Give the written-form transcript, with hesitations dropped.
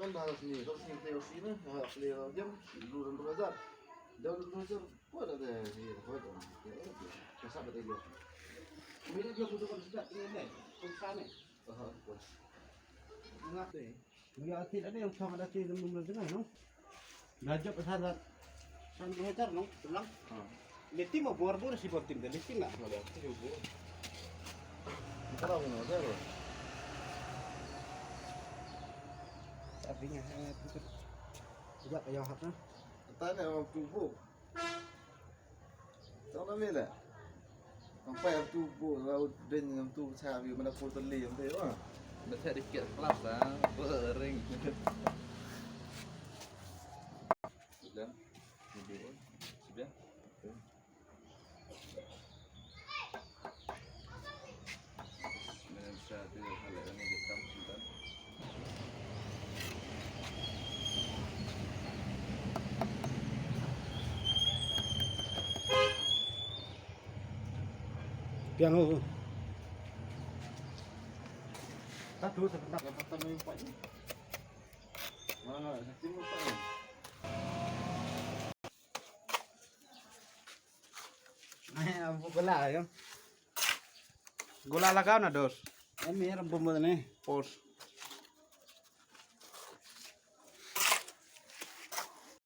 kan harus nih teos ini harus lewat jam dulu dan belajar dan belajar kuat ada ini kuat ya kesal betul dia Bila dia butuhkan sudah ini deh, sana. kuat enggak deh Dia tidak ada yang sangat ada di dalam dengan, no. Najab pesawat. San meter, no, tulang. Leti mau bor-bor si portim deh, leti nggak? ada itu kalau mau ada Artinya itu tidak kayak apa? tanya orang tubuh tahu nama dia sampai orang tubuh laut dan yang tu sahaja mana pun terlihat tu ah Bisa dikit kelas lah, bering. Sudah, video, sudah. Bisa hal yang kita sudah. Piano. Aduh, sebentar. dapat tamu yang pak mana sakti lupa ya Apa gula ya? Gula lagaw na dos. Ini meron bumbu nih. Pos.